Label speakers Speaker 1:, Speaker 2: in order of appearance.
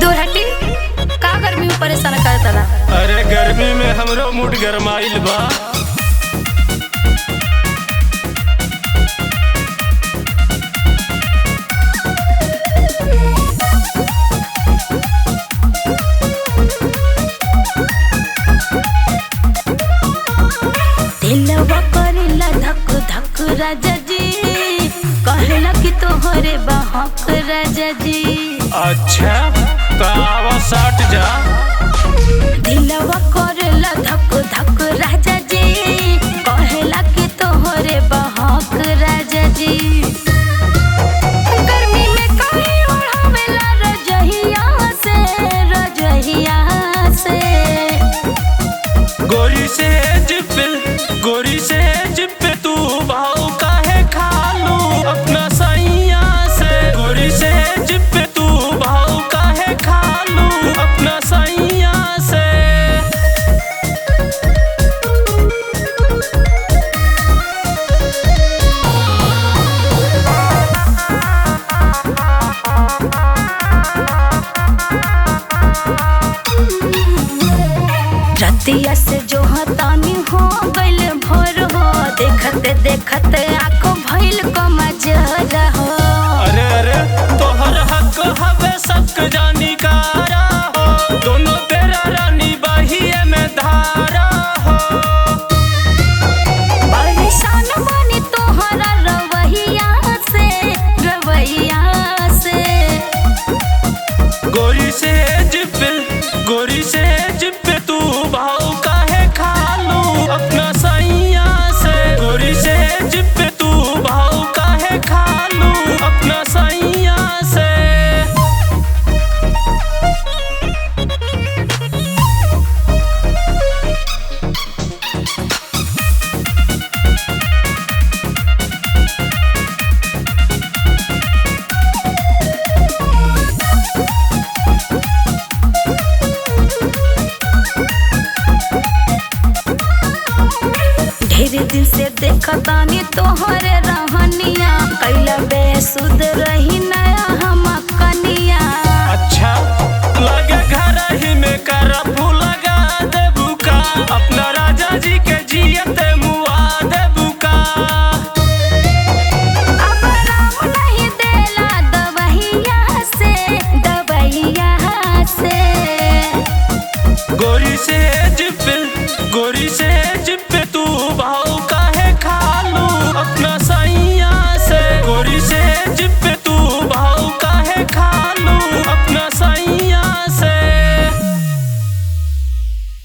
Speaker 1: दूर हटी। का गर्मी में परेशान करता ना।
Speaker 2: अरे गर्मी में हमरो मूड गरमाइल बा।
Speaker 1: दिलवा करेला धक धक राजा जी, कहला कि तोहरे बहक राजा जी।
Speaker 2: अच्छा तो आवा सट जा।
Speaker 1: दिलवा करेला धक धक राजा जी, कहला कि तोहरे बहक राजा जी। गर्मी में काहे ओढ़ावेला रजहिया से, रजहिया से।
Speaker 2: गोरी से जिप तू भाव काहे खालू अपना सैया से। गोरी से जिप तू भाव काहे खालू अपना सैया से।
Speaker 1: रतिया से जो हतानी हो गइल भोर हो, देखते देखते आँखों भइल कमजोर हो।
Speaker 2: अरे तोहर हक हवे सबक जानिकारा हो, दोनों तेरा रानी बाहिए में धारा हो।
Speaker 1: परेशान बानी तोहरा रवैया से, रवैया से।
Speaker 2: गोरी से जिप तू भाव काहे खालू अपना सैया से। गोरी से जिप तू भाव काहे खालू अपना सैया से।
Speaker 1: ढेर दिन से देखतानी तोहरे रहनिया, कैला बेसुध रही नया हम कनिया।
Speaker 2: अच्छा लगे घर ही में करफू लगा देबू का, अपना राजा जी के जियत मुआ देबू का।
Speaker 1: अब राम नहीं देला दवैया से, दवैया से।
Speaker 2: गोरी से जिप तू भाव काहे खालू अपना सैया से। गोरी से जिप तू भाव काहे खालू